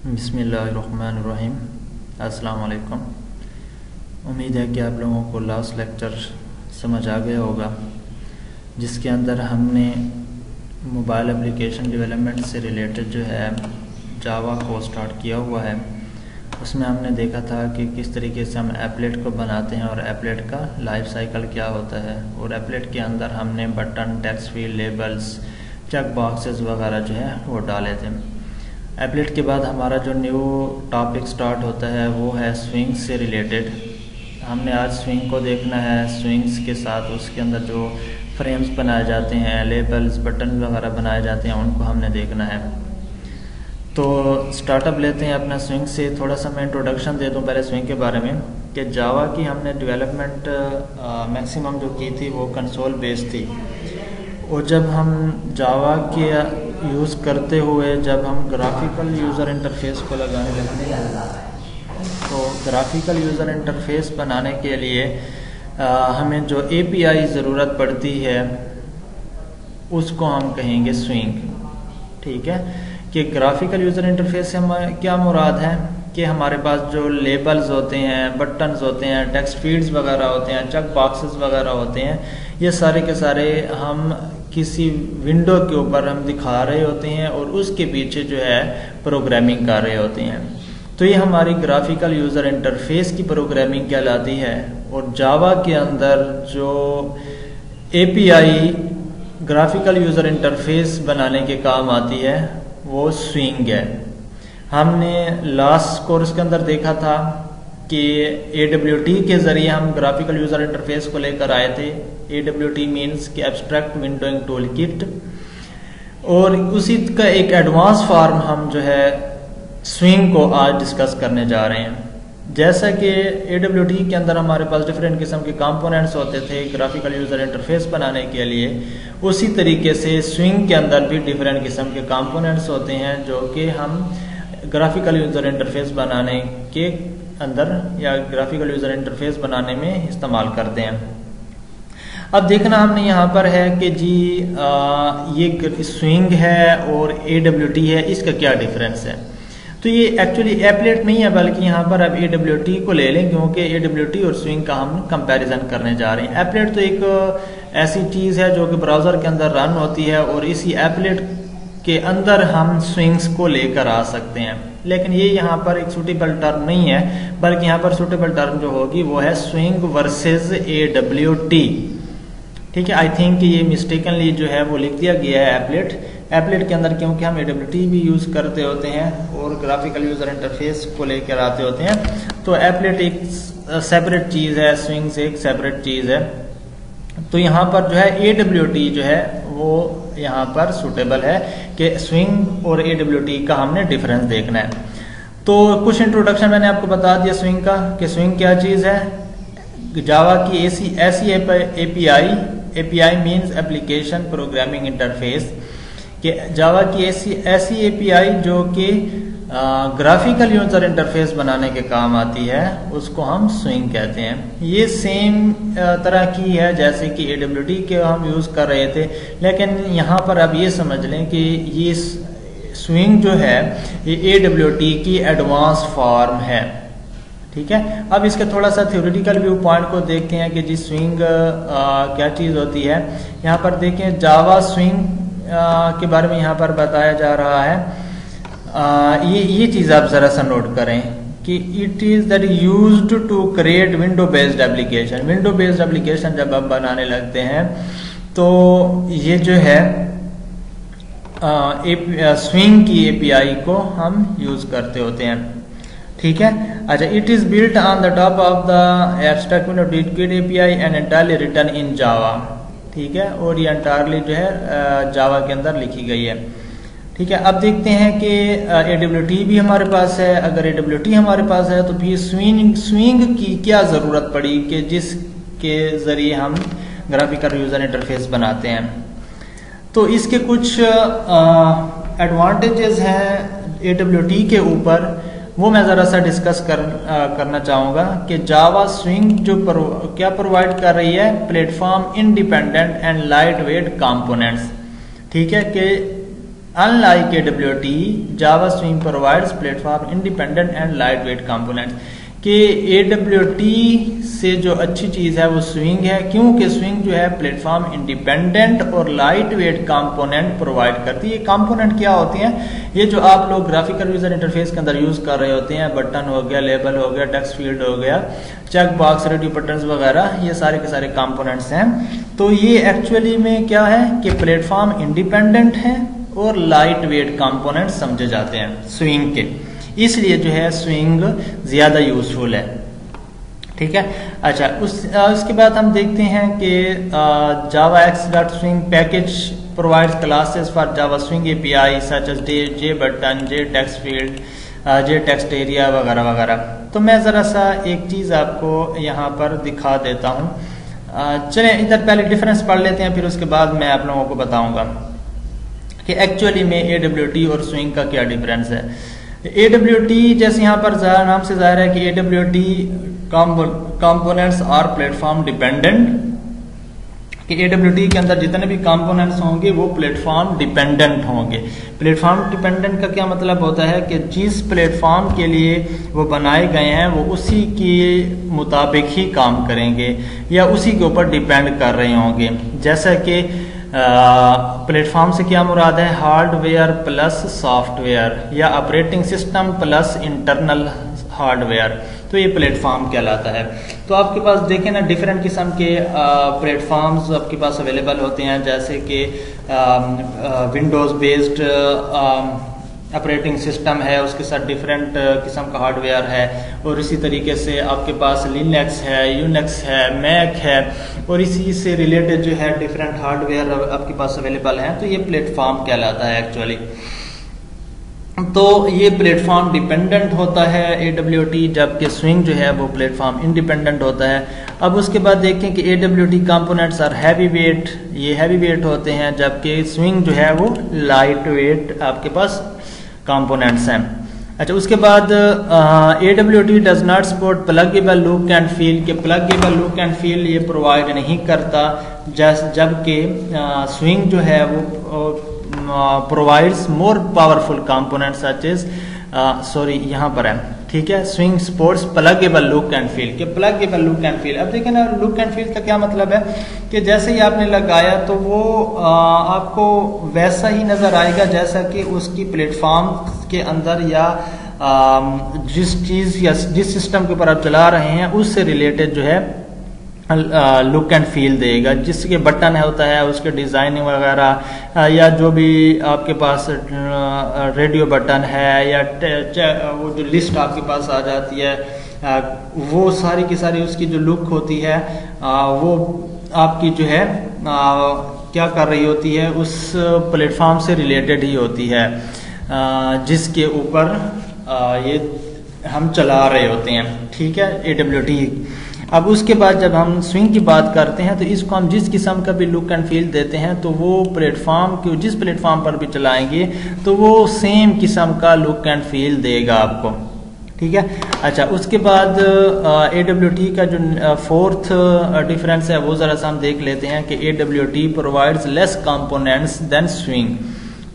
बिस्मिल्लाहिर्रहमानिर्रहीम। अस्सलाम वालेकुम। उम्मीद है कि आप लोगों को लास्ट लेक्चर समझ आ गया होगा, जिसके अंदर हमने मोबाइल एप्लीकेशन डेवलपमेंट से रिलेटेड जो है जावा को स्टार्ट किया हुआ है। उसमें हमने देखा था कि किस तरीके से हम एप्लेट को बनाते हैं और एप्लेट का लाइफ साइकिल क्या होता है, और एप्लेट के अंदर हमने button, text field, labels, check boxes वगैरह जो है वो डाले थे। एप्लेट के बाद हमारा जो न्यू टॉपिक स्टार्ट होता है वो है स्विंग्स से रिलेटेड। हमने आज स्विंग को देखना है। स्विंग्स के साथ उसके अंदर जो फ्रेम्स बनाए जाते हैं, लेबल्स, बटन वगैरह बनाए जाते हैं, उनको हमने देखना है। तो स्टार्टअप लेते हैं अपना स्विंग से। थोड़ा सा मैं इंट्रोडक्शन दे दूं पहले स्विंग के बारे में कि जावा की हमने डेवलपमेंट मैक्सिमम जो की थी वो कंसोल बेस्ड थी, और जब हम जावा के यूज़ करते हुए जब हम ग्राफिकल यूज़र इंटरफेस को लगाने लगते हैं, तो ग्राफिकल यूज़र इंटरफेस बनाने के लिए हमें जो API ज़रूरत पड़ती है उसको हम कहेंगे स्विंग। ठीक है, कि ग्राफिकल यूज़र इंटरफेस से हमें क्या मुराद है कि हमारे पास जो लेबल्स होते हैं, बटन्स होते हैं, टेक्स्ट फील्ड्स वगैरह होते हैं, चेक बॉक्सेस वगैरह होते हैं, ये सारे के सारे हम किसी विंडो के ऊपर हम दिखा रहे होते हैं और उसके पीछे जो है प्रोग्रामिंग कर रहे होते हैं। तो ये हमारी ग्राफिकल यूज़र इंटरफेस की प्रोग्रामिंग कहलाती है। और जावा के अंदर जो API ग्राफिकल यूज़र इंटरफेस बनाने के काम आती है वो स्विंग है। हमने लास्ट कोर्स के अंदर देखा था कि AWT के ज़रिए हम ग्राफिकल यूज़र इंटरफेस को लेकर आए थे। AWT मीन्स कि एब्स्ट्रैक्ट विंडोइंग टूल किट, और उसी का एक एडवांस फॉर्म हम जो है स्विंग को आज डिस्कस करने जा रहे हैं। जैसा कि AWT के अंदर हमारे पास डिफरेंट किस्म के कंपोनेंट्स होते थे ग्राफिकल यूज़र इंटरफेस बनाने के लिए, उसी तरीके से स्विंग के अंदर भी डिफरेंट किस्म के कंपोनेंट्स होते हैं जो कि हम ग्राफिकल यूज़र इंटरफेस बनाने के अंदर या ग्राफिकल यूज़र इंटरफेस बनाने में इस्तेमाल करते हैं। अब देखना हमने यहाँ पर है कि जी ये स्विंग है और AWT है, इसका क्या डिफरेंस है। तो ये एक्चुअली एप्लेट नहीं है, बल्कि यहाँ पर अब AWT को ले लें, क्योंकि AWT और स्विंग का हम कंपैरिजन करने जा रहे हैं। एप्लेट तो एक ऐसी चीज़ है जो कि ब्राउज़र के अंदर रन होती है, और इसी एप्लेट के अंदर हम स्विंग्स को लेकर आ सकते हैं। लेकिन ये यहाँ पर एक सूटेबल टर्म नहीं है, बल्कि यहाँ पर सूटेबल टर्म जो होगी वो है स्विंग वर्सेस AWT। ठीक है, आई थिंक ये मिस्टेकनली जो है वो लिख दिया गया है एप्लेट के अंदर, क्योंकि हम AWT भी यूज़ करते होते हैं और ग्राफिकल यूज़र इंटरफेस को लेकर आते होते हैं। तो एप्लेट एक सेपरेट चीज़ है, स्विंग से एक सेपरेट चीज़ है। तो यहाँ पर जो है AWT जो है वो यहाँ पर सूटेबल है कि स्विंग और AWT का हमने डिफरेंस देखना है। तो कुछ इंट्रोडक्शन मैंने आपको बता दिया स्विंग का, कि स्विंग क्या चीज़ है। जावा की ऐसी API means application programming interface, कि जावा की ऐसी API जो कि ग्राफिकल यूज़र इंटरफेस बनाने के काम आती है, उसको हम स्विंग कहते हैं। ये सेम तरह की है जैसे कि AWT के हम यूज़ कर रहे थे, लेकिन यहाँ पर अब ये समझ लें कि ये स्विंग जो है ये AWT की एडवांस फॉर्म है। ठीक है, अब इसके थोड़ा सा थ्योरेटिकल व्यू पॉइंट को देखते हैं कि जी स्विंग क्या चीज़ होती है। यहाँ पर देखें, जावा स्विंग के बारे में यहाँ पर बताया जा रहा है। ये चीज़ आप ज़रा सा नोट करें कि it is that used to create window based application. Window based application जब आप बनाने लगते हैं तो ये जो है स्विंग की API को हम यूज़ करते होते हैं। ठीक है, अच्छा, it is built on the top of the abstract window kit API and entirely written in Java. ठीक है, और ये एंटायरली जो है जावा के अंदर लिखी गई है। ठीक है, अब देखते हैं कि AWT भी हमारे पास है। अगर AWT हमारे पास है तो फिर स्विंग की क्या ज़रूरत पड़ी कि जिसके ज़रिए हम ग्राफिकल यूज़र इंटरफेस बनाते हैं। तो इसके कुछ एडवांटेजेस हैं AWT के ऊपर, वो मैं ज़रा सा डिस्कस करना चाहूँगा कि जावा स्विंग जो क्या प्रोवाइड कर रही है, platform independent and light weight components. ठीक है, कि Unlike AWT, Java Swing provides platform independent and lightweight components. कि AWT से जो अच्छी चीज़ है वो स्विंग है, क्योंकि स्विंग जो है प्लेटफॉर्म इंडिपेंडेंट और लाइट वेट कंपोनेंट प्रोवाइड करती है। ये कंपोनेंट क्या होती हैं? ये जो आप लोग ग्राफिकल यूजर इंटरफेस के अंदर यूज कर रहे होते हैं, बटन हो गया, लेबल हो गया, टेक्स्ट फील्ड हो गया, चेक बॉक्स, रेडियो बटन्स वगैरह, ये सारे के सारे कंपोनेंट्स हैं। तो ये एक्चुअली में क्या है कि प्लेटफॉर्म इंडिपेंडेंट है और लाइट वेट कंपोनेंट समझे जाते हैं स्विंग के, इसलिए जो है स्विंग ज्यादा यूजफुल है। ठीक है, अच्छा उसके बाद हम देखते हैं कि Java X dot swing package provides classes for Java swing API such as J button, J text field, J text area वगैरह वगैरह। तो मैं ज़रा सा एक चीज़ आपको यहाँ पर दिखा देता हूँ। चलें इधर पहले डिफरेंस पढ़ लेते हैं, फिर उसके बाद मैं आप लोगों को बताऊँगा कि एक्चुअली में AWT और स्विंग का क्या डिफरेंस है। AWT जैसे यहाँ पर नाम से जाहिर है कि AWT components are platform dependent, कि AWT के अंदर जितने भी कंपोनेंट्स होंगे वो प्लेटफॉर्म डिपेंडेंट होंगे। प्लेटफॉर्म डिपेंडेंट का क्या मतलब होता है कि जिस प्लेटफॉर्म के लिए वो बनाए गए हैं वो उसी के मुताबिक ही काम करेंगे या उसी के ऊपर डिपेंड कर रहे होंगे। जैसा कि प्लेटफॉर्म से क्या मुराद है? हार्डवेयर प्लस सॉफ्टवेयर या operating system plus internal hardware, तो ये प्लेटफॉर्म कहलाता है। तो आपके पास देखें ना, डिफरेंट किस्म के प्लेटफॉर्म्स आपके पास अवेलेबल होते हैं, जैसे कि विंडोज़ बेस्ड ऑपरेटिंग सिस्टम है, उसके साथ डिफरेंट किस्म का हार्डवेयर है, और इसी तरीके से आपके पास लिनक्स है, यूनिक्स है, मैक है, और इसी से रिलेटेड जो है डिफरेंट हार्डवेयर आपके पास अवेलेबल हैं। तो ये प्लेटफॉर्म कहलाता है एक्चुअली। तो ये प्लेटफॉर्म डिपेंडेंट होता है AWT, जबकि स्विंग जो है वो प्लेटफॉर्म इंडिपेंडेंट होता है। अब उसके बाद देखें कि AWT components are heavy weight, ये हैवी वेट होते हैं, जबकि स्विंग जो है वो लाइट वेट आपके पास कंपोनेंट्स हैं। अच्छा, उसके बाद AWT does not support pluggable look and feel, के प्लगेबल लुक एंड फील ये प्रोवाइड नहीं करता, जबकि स्विंग जो है वो provides more powerful component such as यहाँ पर है, ठीक है, swing sports pluggable look and feel, के प्लगेबल लुक एंड फील। अब देखें ना, लुक एंड फील का क्या मतलब है कि जैसे ही आपने लगाया तो वो आपको वैसा ही नजर आएगा जैसा कि उसकी प्लेटफॉर्म के अंदर या जिस चीज या जिस सिस्टम के ऊपर आप चला रहे हैं उससे रिलेटेड जो है लुक एंड फील देगा। जिसके बटन है होता है उसके डिजाइनिंग वगैरह, या जो भी आपके पास रेडियो बटन है, या वो जो लिस्ट आपके पास आ जाती है, वो सारी की सारी उसकी जो लुक होती है वो आपकी जो है क्या कर रही होती है, उस प्लेटफॉर्म से रिलेटेड ही होती है जिसके ऊपर ये हम चला रहे होते हैं। ठीक है, AWT। अब उसके बाद जब हम स्विंग की बात करते हैं तो इसको हम जिस किस्म का भी लुक एंड फील देते हैं तो वो प्लेटफॉर्म के जिस प्लेटफॉर्म पर भी चलाएंगे तो वो सेम किस्म का लुक एंड फील देगा आपको। ठीक है, अच्छा उसके बाद AWT का जो फोर्थ डिफरेंस है वो जरा सा हम देख लेते हैं कि AWT provides less components than swing.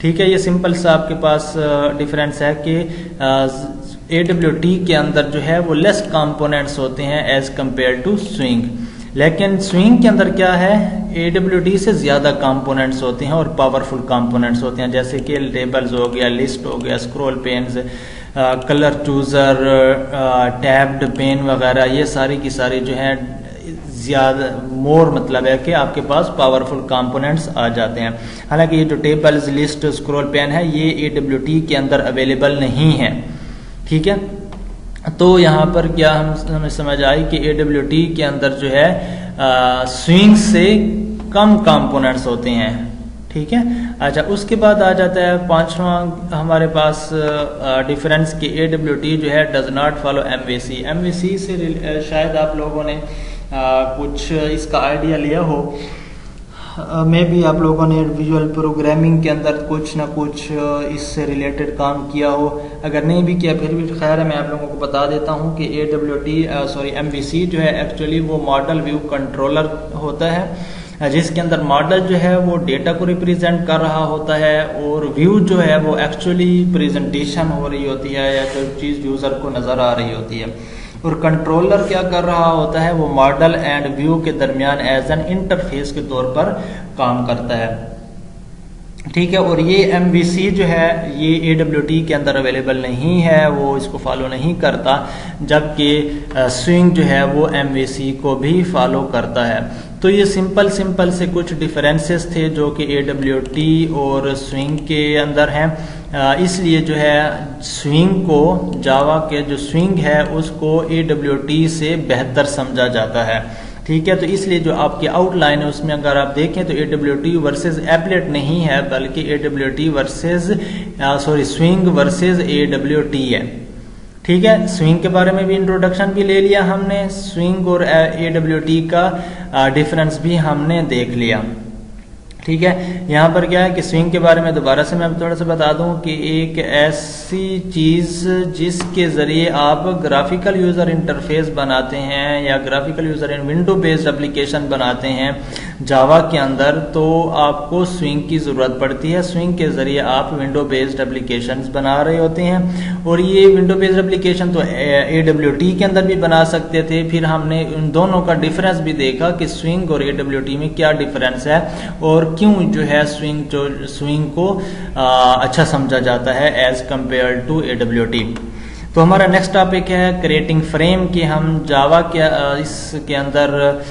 ठीक है, ये सिंपल सा आपके पास डिफरेंस है कि AWT के अंदर जो है वो लेस कंपोनेंट्स होते हैं एज कंपेयर टू स्विंग, लेकिन स्विंग के अंदर क्या है, AWT से ज्यादा कंपोनेंट्स होते हैं और पावरफुल कंपोनेंट्स होते हैं, जैसे कि टेबल्स हो गया, लिस्ट हो गया, scroll panes, colour chooser, tabbed pane वगैरह, ये सारी की सारी जो है ज्यादा मोर मतलब है कि आपके पास पावरफुल कंपोनेंट्स आ जाते हैं। हालांकि ये जो टेबल्स, लिस्ट, स्क्रॉल पेन है ये AWT के अंदर अवेलेबल नहीं है। ठीक है, तो यहाँ पर क्या हमें समझ आई कि AWT के अंदर जो है स्विंग से कम कंपोनेंट्स होते हैं। ठीक है, अच्छा उसके बाद आ जाता है पांचवा हमारे पास डिफरेंस कि AWT जो है does not follow MVC। MVC से शायद आप लोगों ने कुछ इसका आइडिया लिया हो, में भी आप लोगों ने विजुअल प्रोग्रामिंग के अंदर कुछ ना कुछ इससे रिलेटेड काम किया हो। अगर नहीं भी किया फिर भी खैर है, मैं आप लोगों को बता देता हूं कि MVC जो है एक्चुअली वो मॉडल व्यू कंट्रोलर होता है, जिसके अंदर मॉडल जो है वो डेटा को रिप्रेजेंट कर रहा होता है और व्यू जो है वो एक्चुअली प्रेजेंटेशन हो रही होती है या कोई चीज़ यूज़र को नज़र आ रही होती है। और कंट्रोलर क्या कर रहा होता है, वो मॉडल एंड व्यू के दरमियान एज एन इंटरफेस के तौर पर काम करता है। ठीक है, और ये MVC जो है ये AWT के अंदर अवेलेबल नहीं है, वो इसको फॉलो नहीं करता, जबकि स्विंग जो है वो MVC को भी फॉलो करता है। तो ये सिंपल से कुछ डिफरेंसेस थे जो कि AWT और स्विंग के अंदर हैं। इसलिए जो है स्विंग को, जावा के जो स्विंग है उसको AWT से बेहतर समझा जाता है। ठीक है, तो इसलिए जो आपकी आउटलाइन है उसमें अगर आप देखें तो AWT वर्सेस एप्लेट नहीं है, बल्कि AWT versus swing versus AWT है। ठीक है, स्विंग के बारे में भी इंट्रोडक्शन भी ले लिया हमने, स्विंग और AWT का डिफरेंस भी हमने देख लिया। ठीक है, यहाँ पर क्या है कि स्विंग के बारे में दोबारा से मैं थोड़ा सा बता दूं कि एक ऐसी चीज़ जिसके ज़रिए आप ग्राफिकल यूज़र इंटरफेस बनाते हैं या graphical user window based application बनाते हैं जावा के अंदर, तो आपको स्विंग की ज़रूरत पड़ती है। स्विंग के ज़रिए आप विंडो बेस्ड एप्लीकेशंस बना रहे होते हैं और ये विंडो बेस्ड एप्लीकेशन तो AWT के अंदर भी बना सकते थे। फिर हमने उन दोनों का डिफरेंस भी देखा कि स्विंग और AWT में क्या डिफरेंस है और क्यों जो है स्विंग को अच्छा समझा जाता है एज कंपेयर टू AWT। तो हमारा नेक्स्ट टॉपिक है क्रिएटिंग फ्रेम, कि हम जावा के इसके अंदर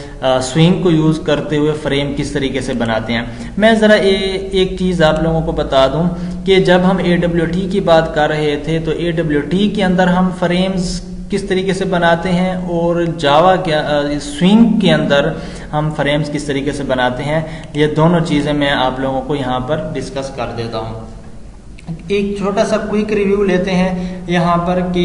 स्विंग को यूज करते हुए फ्रेम किस तरीके से बनाते हैं। मैं जरा एक चीज आप लोगों को बता दूं कि जब हम AWT की बात कर रहे थे तो AWT के अंदर हम फ्रेम्स किस तरीके से बनाते हैं और जावा के स्विंग के अंदर हम फ्रेम्स किस तरीके से बनाते हैं, ये दोनों चीजें मैं आप लोगों को यहाँ पर डिस्कस कर देता हूँ। एक छोटा सा क्विक रिव्यू लेते हैं यहाँ पर कि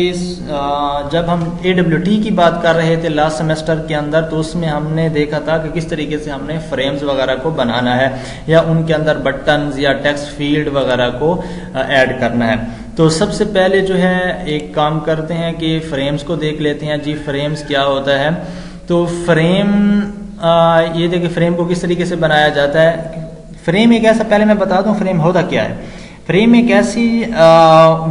जब हम AWT की बात कर रहे थे लास्ट सेमेस्टर के अंदर, तो उसमें हमने देखा था कि किस तरीके से हमने फ्रेम्स वगैरह को बनाना है या उनके अंदर बटन्स या टेक्स्ट फील्ड वगैरह को ऐड करना है। तो सबसे पहले जो है एक काम करते हैं कि फ्रेम्स को देख लेते हैं। जी, फ्रेम्स क्या होता है? तो फ्रेम ये देखिए फ्रेम को किस तरीके से बनाया जाता है। फ्रेम एक ऐसा, पहले मैं बता दूं फ्रेम होता क्या है। फ्रेम एक ऐसी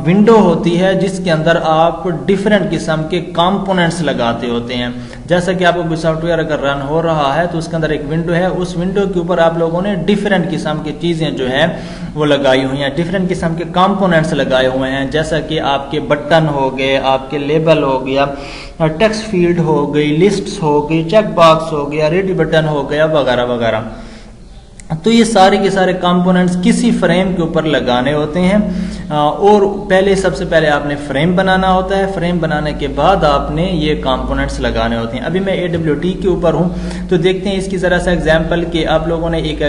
विंडो होती है जिसके अंदर आप डिफरेंट किस्म के कंपोनेंट्स लगाते होते हैं। जैसा कि आपको कोई सॉफ्टवेयर अगर रन हो रहा है तो उसके अंदर एक विंडो है, उस विंडो के ऊपर आप लोगों ने डिफरेंट किस्म की चीजें जो है वो लगाई हुई हैं, डिफरेंट किस्म के कंपोनेंट्स लगाए हुए हैं। जैसा कि आपके बटन हो गए, आपके लेबल हो गया, टेक्स्ट फील्ड हो गई, लिस्ट्स हो गई, चेक बॉक्स हो गया, रेडी बटन हो गया, वगैरह वगैरह। तो ये सारे के सारे कंपोनेंट्स किसी फ्रेम के ऊपर लगाने होते हैं और सबसे पहले आपने फ्रेम बनाना होता है। फ्रेम बनाने के बाद आपने ये कंपोनेंट्स लगाने होते हैं। अभी मैं AWT के ऊपर हूँ तो देखते हैं इसकी जरा सा एग्जांपल कि आप लोगों ने एक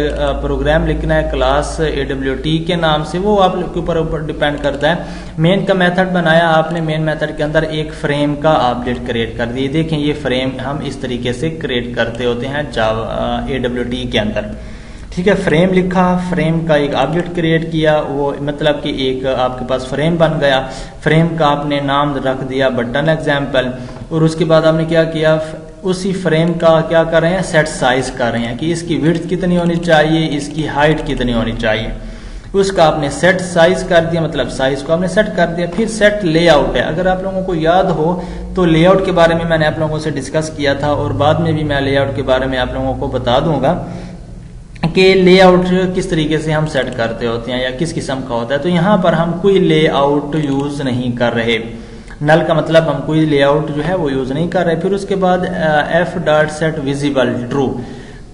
प्रोग्राम लिखना है क्लास AWT के नाम से, वो आप के ऊपर डिपेंड करता है। मेन का मेथड बनाया आपने, मेन मेथड के अंदर एक फ्रेम का ऑब्जेक्ट क्रिएट कर दिए। देखें ये फ्रेम हम इस तरीके से क्रिएट करते होते हैं जावा AWT के अंदर। ठीक है, फ्रेम लिखा, फ्रेम का एक ऑब्जेक्ट क्रिएट किया, वो मतलब कि एक आपके पास फ्रेम बन गया। फ्रेम का आपने नाम रख दिया बटन एग्जाम्पल, और उसके बाद आपने क्या किया, उसी फ्रेम का क्या कर रहे हैं, सेट साइज कर रहे हैं कि इसकी विड्थ कितनी होनी चाहिए, इसकी हाइट कितनी होनी चाहिए। उसका आपने सेट साइज कर दिया, मतलब साइज को आपने सेट कर दिया। फिर सेट लेआउट है, अगर आप लोगों को याद हो तो लेआउट के बारे में मैंने आप लोगों से डिस्कस किया था और बाद में भी मैं लेआउट के बारे में आप लोगों को बता दूंगा कि लेआउट किस तरीके से हम सेट करते होते हैं या किस किस्म का होता है। तो यहाँ पर हम कोई लेआउट यूज नहीं कर रहे, नल का मतलब हम कोई लेआउट जो है वो यूज नहीं कर रहे। फिर उसके बाद f.set visible true,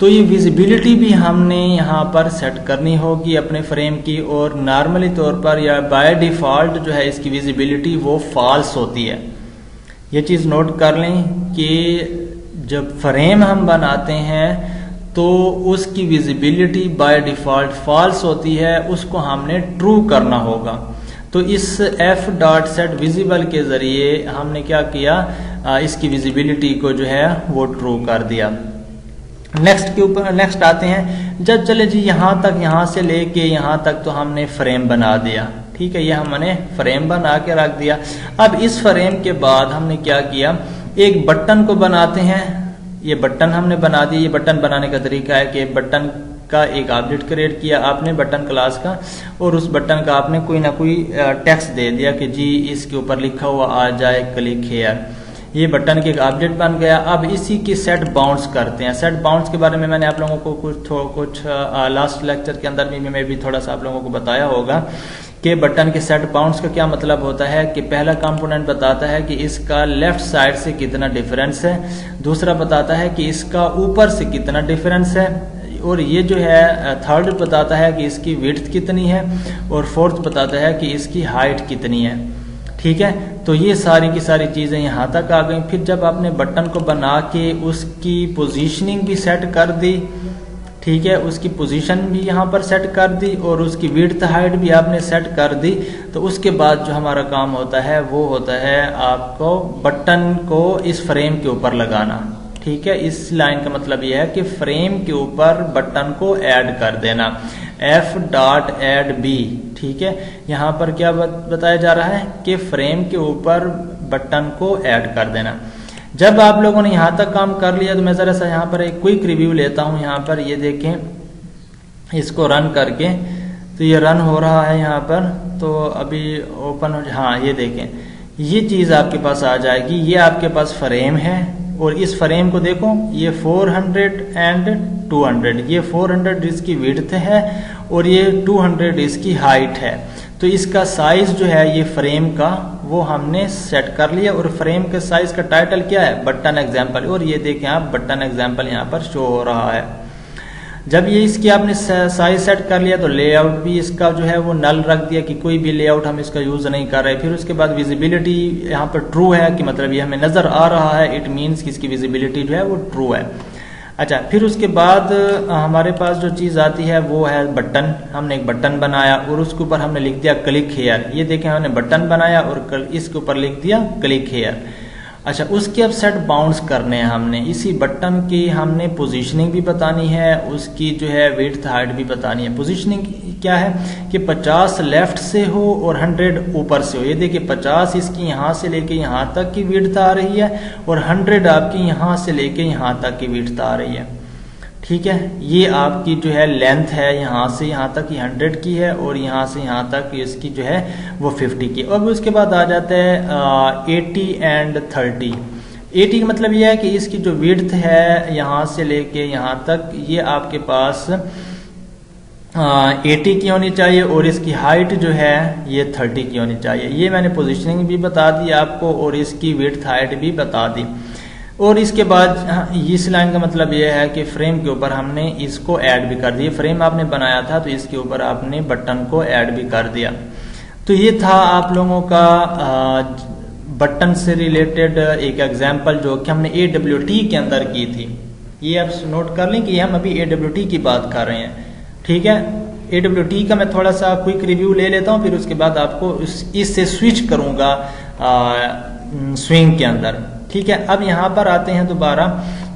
तो ये विजिबिलिटी भी हमने यहाँ पर सेट करनी होगी अपने फ्रेम की, और नॉर्मली तौर पर या बाय डिफॉल्ट जो है इसकी विजिबिलिटी वो फॉल्स होती है। ये चीज़ नोट कर लें कि जब फ्रेम हम बनाते हैं तो उसकी विजिबिलिटी बाय डिफॉल्ट फॉल्स होती है, उसको हमने ट्रू करना होगा। तो इस f.set visible के जरिए हमने क्या किया, इसकी विजिबिलिटी को जो है वो ट्रू कर दिया। नेक्स्ट आते हैं। जब चले जी यहाँ तक, यहाँ से लेके यहाँ तक तो हमने फ्रेम बना दिया। ठीक है, ये हमने फ्रेम बना के रख दिया। अब इस फ्रेम के बाद हमने क्या किया, एक बटन को बनाते हैं। ये बटन हमने बना दिया। ये बटन बनाने का तरीका है कि बटन का एक ऑब्जेक्ट क्रिएट किया आपने बटन क्लास का, और उस बटन का आपने कोई ना कोई टेक्स्ट दे दिया कि जी इसके ऊपर लिखा हुआ आ जाए क्लिक हियर। ये बटन के एक ऑब्जेक्ट बन गया। अब इसी की सेट बाउंड्स करते हैं। सेट बाउंड्स के बारे में मैंने आप लोगों को कुछ लास्ट लेक्चर के अंदर भी मैं भी थोड़ा सा आप लोगों को बताया होगा कि बटन के सेट बाउंड्स का क्या मतलब होता है कि पहला कंपोनेंट बताता है कि इसका लेफ्ट साइड से कितना डिफरेंस है, दूसरा बताता है कि इसका ऊपर से कितना डिफरेंस है, और ये जो है थर्ड बताता है कि इसकी विड्थ कितनी है, और फोर्थ बताता है कि इसकी हाइट कितनी है। ठीक है, तो ये सारी की सारी चीजें यहाँ तक आ गई। फिर जब आपने बटन को बना के उसकी पोजीशनिंग भी सेट कर दी, ठीक है, उसकी पोजीशन भी यहाँ पर सेट कर दी और उसकी विड्थ हाइट भी आपने सेट कर दी, तो उसके बाद जो हमारा काम होता है वो होता है आपको बटन को इस फ्रेम के ऊपर लगाना। ठीक है, इस लाइन का मतलब यह है कि फ्रेम के ऊपर बटन को ऐड कर देना, f.add b। ठीक है, यहाँ पर क्या बताया जा रहा है कि फ्रेम के ऊपर बटन को ऐड कर देना। जब आप लोगों ने यहाँ तक काम कर लिया तो मैं जरा सा यहाँ पर एक क्विक रिव्यू लेता हूँ। यहाँ पर ये देखें, इसको रन करके, तो ये रन हो रहा है यहाँ पर, तो अभी ओपन हो, हाँ ये देखें, ये चीज आपके पास आ जाएगी। ये आपके पास फ्रेम है और इस फ्रेम को देखो, ये 400 एंड 200, ये 400 इसकी विड्थ है और ये 200 इसकी हाइट है। तो इसका साइज जो है ये फ्रेम का वो हमने सेट कर लिया, और फ्रेम के साइज का टाइटल क्या है, बटन एग्जाम्पल। और ये देखें आप, बटन एग्जाम्पल यहाँ पर शो हो रहा है। जब ये इसकी आपने साइज सेट कर लिया तो लेआउट भी इसका जो है वो नल रख दिया कि कोई भी लेआउट हम इसका यूज नहीं कर रहे। फिर उसके बाद विजिबिलिटी यहाँ पर ट्रू है कि मतलब ये हमें नजर आ रहा है, इट मीन्स कि इसकी विजिबिलिटी जो है वो ट्रू है। अच्छा, फिर उसके बाद हमारे पास जो चीज आती है वो है बटन। हमने एक बटन बनाया और उसके ऊपर हमने लिख दिया क्लिक हियर। ये देखें, हमने बटन बनाया और इसके ऊपर लिख दिया क्लिक हियर। अच्छा, उसके अब सेट बाउंड्स करने हैं हमने। इसी बटन की हमने पोजीशनिंग भी बतानी है, उसकी जो है विड्थ हाइट भी बतानी है। पोजीशनिंग क्या है कि 50 लेफ्ट से हो और 100 ऊपर से हो। ये देखिए, 50 इसकी यहाँ से लेके यहाँ तक की विड्थ आ रही है और 100 आपकी यहाँ से लेके यहाँ तक की विड्थ आ रही है। ठीक है, ये आपकी जो है लेंथ है, यहाँ से यहाँ तक 100 की है और यहाँ से यहाँ तक इसकी जो है वो 50 की। अब उसके बाद आ जाता है 80 एंड 30। 80 का मतलब ये है कि इसकी जो विड्थ है यहाँ से लेके यहाँ तक, ये आपके पास 80 की होनी चाहिए और इसकी हाइट जो है ये 30 की होनी चाहिए। ये मैंने पोजीशनिंग भी बता दी आपको और इसकी विड्थ हाइट भी बता दी। और इसके बाद इस लाइन का मतलब यह है कि फ्रेम के ऊपर हमने इसको ऐड भी कर दिया। फ्रेम आपने बनाया था तो इसके ऊपर आपने बटन को ऐड भी कर दिया। तो ये था आप लोगों का बटन से रिलेटेड एक एग्जांपल जो कि हमने AWT के अंदर की थी। ये आप नोट कर लें कि हम अभी AWT की बात कर रहे हैं। ठीक है, AWT का मैं थोड़ा सा क्विक रिव्यू ले लेता हूँ, फिर उसके बाद आपको इससे स्विच करूंगा स्विंग के अंदर। ठीक है, अब यहाँ पर आते हैं दोबारा।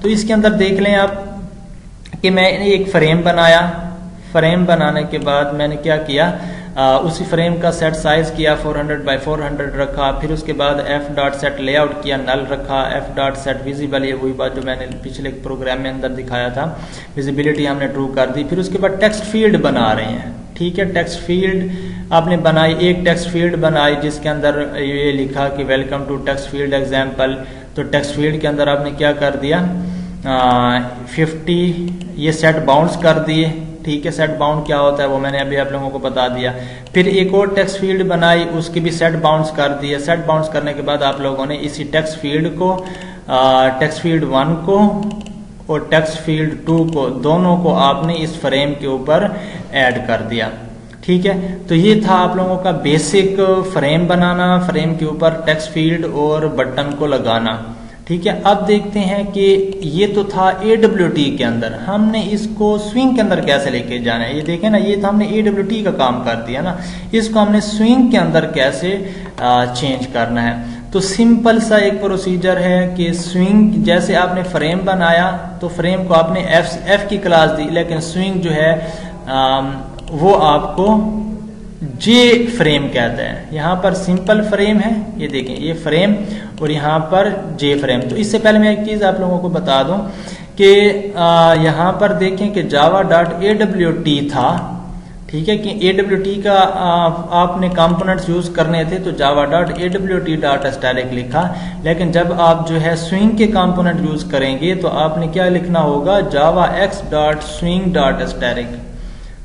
तो इसके अंदर देख लें आप कि मैंने एक फ्रेम बनाया। फ्रेम बनाने के बाद मैंने क्या किया, उसी फ्रेम का सेट साइज किया, 400 बाय 400 रखा। फिर उसके बाद f.set लेआउट किया, नल रखा। f.set विजिबल, ये वही बात जो मैंने पिछले प्रोग्राम में अंदर दिखाया था। विजिबिलिटी हमने ट्रू कर दी। फिर उसके बाद टेक्स्ट फील्ड बना रहे हैं। ठीक है, टेक्स्ट फील्ड आपने बनाई, एक टेक्स्ट फील्ड बनाई जिसके अंदर ये लिखा कि welcome to text field example. तो टेक्स्ट फील्ड के अंदर आपने क्या कर दिया, 50 ये सेट बाउंड्स कर दिए। ठीक है, सेट बाउंड क्या होता है वो मैंने अभी आप लोगों को बता दिया। फिर एक और टेक्स्ट फील्ड बनाई, उसकी भी सेट बाउंड्स कर दिए। सेट बाउंड्स करने के बाद आप लोगों ने इसी टेक्स्ट फील्ड को, टेक्स्ट फील्ड 1 को और टेक्स्ट फील्ड 2 को, दोनों को आपने इस फ्रेम के ऊपर ऐड कर दिया। ठीक है, तो ये था आप लोगों का बेसिक फ्रेम बनाना, फ्रेम के ऊपर टेक्स्ट फील्ड और बटन को लगाना। ठीक है, अब देखते हैं कि ये तो था AWT के अंदर, हमने इसको स्विंग के अंदर कैसे लेके जाना है। ये देखें ना, ये तो हमने AWT का काम कर दिया ना, इसको हमने स्विंग के अंदर कैसे चेंज करना है। तो सिंपल सा एक प्रोसीजर है कि स्विंग, जैसे आपने फ्रेम बनाया तो फ्रेम को आपने F की क्लास दी, लेकिन स्विंग जो है वो आपको जे फ्रेम कहते हैं। यहाँ पर सिंपल फ्रेम है, ये देखें ये फ्रेम, और यहाँ पर जे फ्रेम। तो इससे पहले मैं एक चीज आप लोगों को बता दूं कि यहाँ पर देखें कि java.awt था, ठीक है, कि AWT का आपने कंपोनेंट्स यूज करने थे तो java.awt.static लिखा, लेकिन जब आप जो है स्विंग के कंपोनेंट यूज करेंगे तो आपने क्या लिखना होगा, javax.swing.static,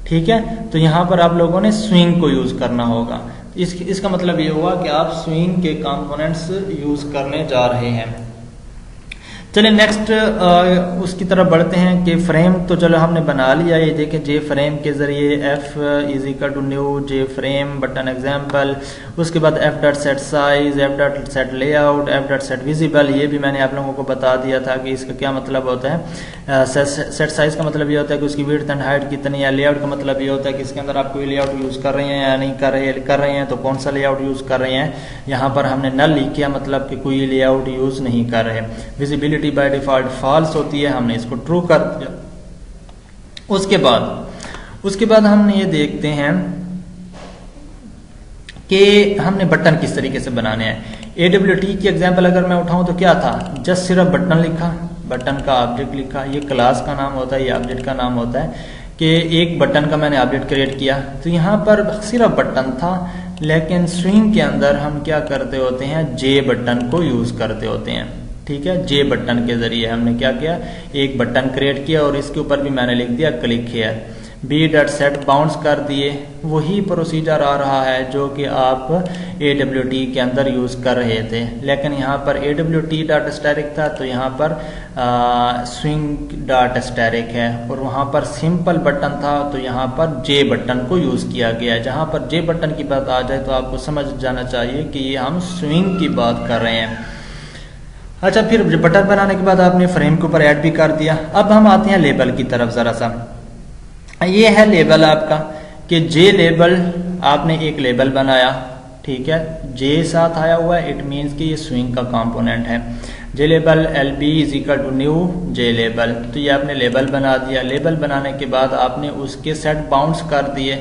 ठीक है। तो यहाँ पर आप लोगों ने स्विंग को यूज करना होगा। इसका मतलब ये हुआ कि आप स्विंग के कंपोनेंट्स यूज करने जा रहे हैं। चलिए नेक्स्ट उसकी तरफ बढ़ते हैं कि फ्रेम तो चलो हमने बना लिया। ये देखें जे फ्रेम के जरिए f is equal to new J frame button example, उसके बाद f dot set size, f dot set layout, f dot set visible. ये भी मैंने आप लोगों को बता दिया था कि इसका क्या मतलब होता है। सेट साइज का मतलब ये होता है कि उसकी विड्थ एंड हाइट कितनी है। लेआउट का मतलब ये होता है कि इसके अंदर आप कोई लेआउट यूज कर रहे हैं या नहीं कर रहे हैं तो कौन सा लेआउट यूज कर रहे हैं। यहाँ पर हमने नल लिखा, मतलब कि कोई लेआउट यूज नहीं कर रहे। विजिबिलिटी बाय डिफॉल्ट फॉल्स होती है, हमने इसको ट्रू कर दिया। उसके बाद हमने ये देखते हैं कि हमने बटन किस तरीके से बनाने हैं। AWT की एग्जांपल अगर मैं उठाऊं तो क्या था, जस्ट सिर्फ बटन लिखा, बटन का ऑब्जेक्ट लिखा, ये क्लास का नाम होता है, ये ऑब्जेक्ट का नाम होता है कि एक बटन का मैंने ऑब्जेक्ट क्रिएट किया। तो यहाँ पर सिर्फ बटन था, लेकिन स्विंग के अंदर हम क्या करते होते हैं, जे बटन को यूज करते होते हैं, ठीक है। जे बटन के जरिए हमने क्या किया, एक बटन क्रिएट किया और इसके ऊपर भी मैंने लिख दिया click here, B dot set bounds कर दिए। वही प्रोसीजर आ रहा है जो कि आप AWT के अंदर यूज कर रहे थे, लेकिन यहाँ पर AWT डॉट स्टैटिक था तो यहाँ पर स्विंग डॉट स्टैटिक है, और वहाँ पर सिंपल बटन था तो यहाँ पर जे बटन को यूज किया गया है। जहाँ पर जे बटन की बात आ जाए तो आपको समझ जाना चाहिए कि ये हम स्विंग की बात कर रहे हैं। अच्छा, फिर बटन बनाने के बाद आपने फ्रेम के ऊपर ऐड भी कर दिया। अब हम आते हैं लेबल की तरफ जरा सा। ये है लेबल आपका कि जे लेबल, आपने एक लेबल बनाया, ठीक है, जे साथ आया हुआ है, इट मींस कि ये स्विंग का कंपोनेंट है। J label LB is equal to new J label, तो ये आपने लेबल बना दिया। लेबल बनाने के बाद आपने उसके सेट बाउंड्स कर दिए,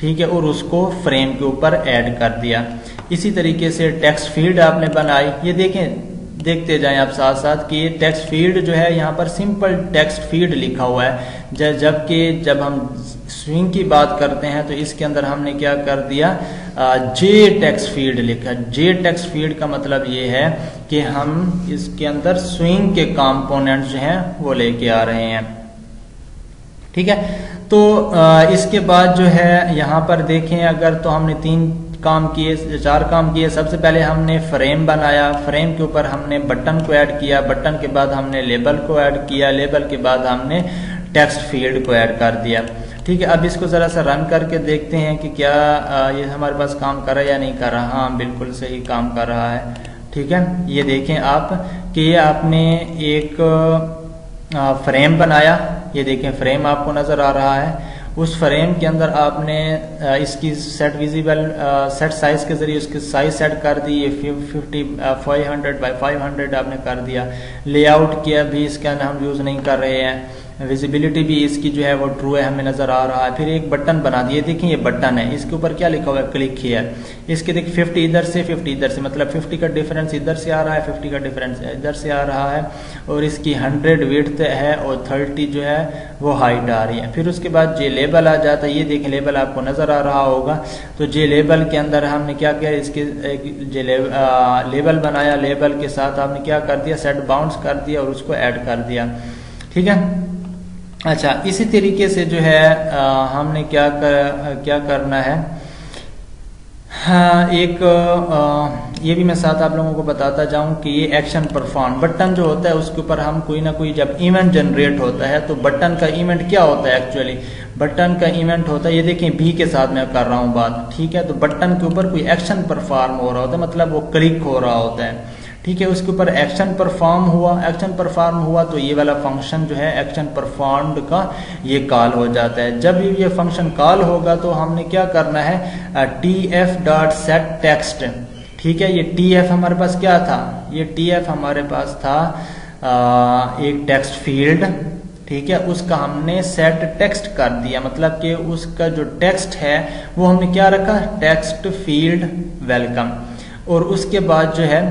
ठीक है, और उसको फ्रेम के ऊपर ऐड कर दिया। इसी तरीके से टेक्स्ट फील्ड आपने बनाई। ये देखें, देखते जाएं आप साथ साथ कि ये टेक्स्ट फील्ड जो है यहाँ पर सिंपल टेक्स्ट फील्ड लिखा हुआ है, जबकि जब हम स्विंग की बात करते हैं तो इसके अंदर हमने क्या कर दिया, जे टेक्स्ट फील्ड लिखा। जे टेक्स्ट फील्ड का मतलब ये है कि हम इसके अंदर स्विंग के कंपोनेंट्स जो हैं वो लेके आ रहे हैं, ठीक है। तो इसके बाद जो है यहाँ पर देखें अगर, तो हमने 4 काम किए। सबसे पहले हमने फ्रेम बनाया, फ्रेम के ऊपर हमने बटन को ऐड किया, बटन के बाद हमने लेबल को ऐड किया, लेबल के बाद हमने टेक्स्ट फील्ड को ऐड कर दिया, ठीक है। अब इसको जरा सा रन करके देखते हैं कि क्या ये हमारे पास काम कर रहा है या नहीं कर रहा। हाँ, बिल्कुल सही काम कर रहा है, ठीक है। ये देखें आप कि आपने एक फ्रेम बनाया, ये देखें फ्रेम आपको नजर आ रहा है। उस फ्रेम के अंदर आपने इसकी सेट विजिबल सेट साइज के जरिए उसकी साइज सेट कर दी, ये 500 बाय 500 आपने कर दिया। लेआउट किया भी इसके अंदर हम यूज नहीं कर रहे हैं। विजिबिलिटी भी इसकी जो है वो ट्रू है, हमें नजर आ रहा है। फिर एक बटन बना दिए, देखिए ये बटन है, इसके ऊपर क्या लिखा हुआ है, क्लिक हियर। इसके देखिए 50 इधर से 50 इधर से, मतलब 50 का डिफरेंस इधर से आ रहा है, 50 का डिफरेंस इधर से आ रहा है, और इसकी 100 विड्थ है और 30 जो है वो हाइट आ रही है। फिर उसके बाद जे लेबल आ जाता है, ये देखें लेबल आपको नजर आ रहा होगा। तो जे लेबल के अंदर हमने क्या किया, इसके जे लेबल बनाया, लेबल के साथ आपने क्या कर दिया, सेट बाउंड्स कर दिया और उसको ऐड कर दिया, ठीक है। अच्छा, इसी तरीके से जो है हमने क्या करना है, हाँ, ये भी मैं साथ आप लोगों को बताता जाऊं कि ये एक्शन परफॉर्म बटन जो होता है उसके ऊपर हम कोई ना कोई जब इवेंट जनरेट होता है तो बटन का इवेंट क्या होता है, एक्चुअली बटन का इवेंट होता है, ये देखें बी के साथ मैं कर रहा हूं बात, ठीक है। तो बटन के ऊपर कोई एक्शन परफॉर्म हो रहा होता है, मतलब वो क्लिक हो रहा होता है, ठीक है। उसके ऊपर एक्शन परफॉर्म हुआ, एक्शन परफॉर्म हुआ तो ये वाला फंक्शन जो है एक्शन परफॉर्म्ड का ये कॉल हो जाता है। जब ये फंक्शन कॉल होगा तो हमने क्या करना है, tf.setText, ठीक है। ये tf हमारे पास क्या था, ये tf हमारे पास था एक टेक्स्ट फील्ड, ठीक है, उसका हमने सेट टेक्स्ट कर दिया, मतलब कि उसका जो टेक्स्ट है वो हमने क्या रखा, टेक्स्ट फील्ड वेलकम। और उसके बाद जो है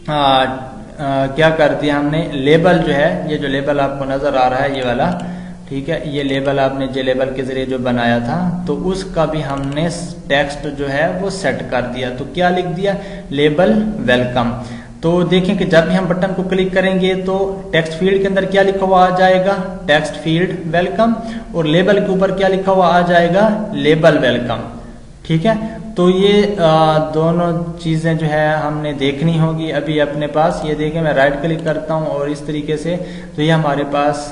क्या कर दिया हमने, लेबल जो है, ये जो लेबल आपको नजर आ रहा है ये वाला, ठीक है, ये लेबल आपने जे लेबल के जरिए जो बनाया था, तो उसका भी हमने टेक्स्ट जो है वो सेट कर दिया। तो क्या लिख दिया, लेबल वेलकम। तो देखें कि जब भी हम बटन को क्लिक करेंगे तो टेक्स्ट फील्ड के अंदर क्या लिखा हुआ आ जाएगा, टेक्स्ट फील्ड वेलकम, और लेबल के ऊपर क्या लिखा हुआ आ जाएगा, लेबल वेलकम। ठीक है, तो ये दोनों चीजें जो है हमने देखनी होगी अभी अपने पास। ये देखें, मैं राइट क्लिक करता हूं और इस तरीके से तो ये हमारे पास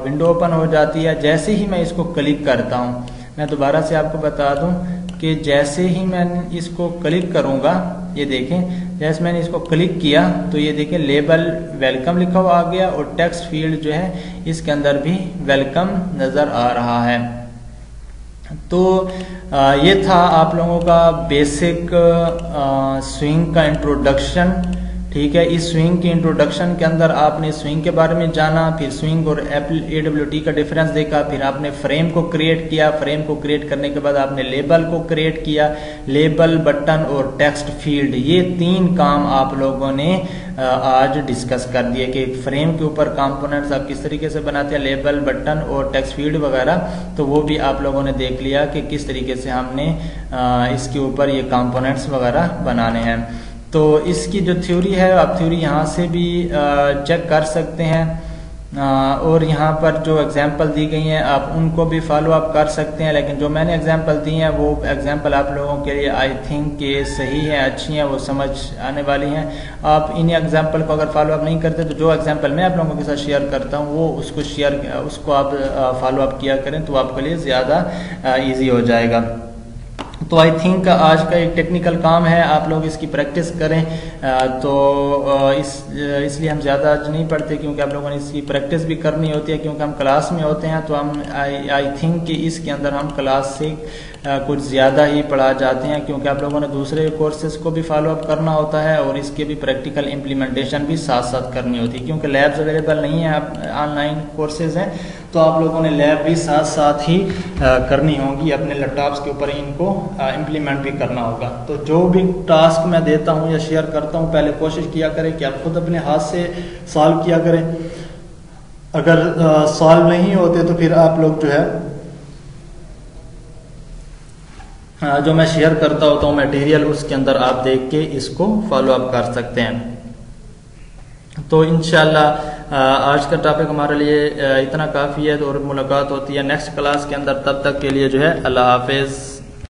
विंडो ओपन हो जाती है। जैसे ही मैं इसको क्लिक करता हूं, मैं दोबारा से आपको बता दूं कि जैसे ही मैं इसको क्लिक करूंगा, ये देखें, जैसे मैंने इसको क्लिक किया तो ये देखें लेबल वेलकम लिखा हुआ आ गया और टेक्स्ट फील्ड जो है इसके अंदर भी वेलकम नजर आ रहा है। तो ये था आप लोगों का बेसिक स्विंग का इंट्रोडक्शन। ठीक है, इस स्विंग के इंट्रोडक्शन के अंदर आपने स्विंग के बारे में जाना, फिर स्विंग और AWT का डिफरेंस देखा, फिर आपने फ्रेम को क्रिएट किया, फ्रेम को क्रिएट करने के बाद आपने लेबल को क्रिएट किया, लेबल, बटन और टेक्स्ट फील्ड, ये 3 काम आप लोगों ने आज डिस्कस कर दिए कि फ्रेम के ऊपर कंपोनेंट्स आप किस तरीके से बनाते हैं, लेबल, बटन और टेक्स्ट फील्ड वगैरह, तो वो भी आप लोगों ने देख लिया कि किस तरीके से हमने इसके ऊपर ये कंपोनेंट्स वगैरह बनाने हैं। तो इसकी जो थ्योरी है आप थ्योरी यहाँ से भी चेक कर सकते हैं, और यहाँ पर जो एग्जाम्पल दी गई हैं आप उनको भी फॉलो अप कर सकते हैं। लेकिन जो मैंने एग्जाम्पल दी हैं वो एग्जाम्पल आप लोगों के लिए आई थिंक कि सही है, अच्छी हैं, वो समझ आने वाली हैं। आप इन एग्जाम्पल को अगर फॉलो अप नहीं करते तो जो एग्जाम्पल मैं आप लोगों के साथ शेयर करता हूँ वो उसको आप फॉलो अप किया करें तो आपके लिए ज़्यादा ईजी हो जाएगा। तो आई थिंक आज का एक टेक्निकल काम है, आप लोग इसकी प्रैक्टिस करें। तो इसलिए हम ज़्यादा आज नहीं पढ़ते क्योंकि आप लोगों ने इसकी प्रैक्टिस भी करनी होती है, क्योंकि हम क्लास में होते हैं। तो हम आई थिंक कि इसके अंदर हम क्लास से कुछ ज़्यादा ही पढ़ा जाते हैं, क्योंकि आप लोगों ने दूसरे कोर्सेज को भी फॉलो अप करना होता है और इसके भी प्रैक्टिकल इम्प्लीमेंटेशन भी साथ साथ करनी होती है, क्योंकि लैब्स अवेलेबल नहीं है, ऑनलाइन कोर्सेज हैं, तो आप लोगों ने लैब भी साथ साथ ही करनी होगी, अपने लैपटॉप्स के ऊपर इनको इम्प्लीमेंट भी करना होगा। तो जो भी टास्क मैं देता हूँ या शेयर करता हूँ, पहले कोशिश किया करें कि आप खुद अपने हाथ से सॉल्व किया करें। अगर सॉल्व नहीं होते तो फिर आप लोग जो है जो मैं शेयर करता होता हूँ मटेरियल, उसके अंदर आप देख के इसको फॉलो अप कर सकते हैं। तो इंशाल्लाह आज का टॉपिक हमारे लिए इतना काफ़ी है, तो और मुलाकात होती है नेक्स्ट क्लास के अंदर। तब तक के लिए जो है अल्लाह हाफिज़।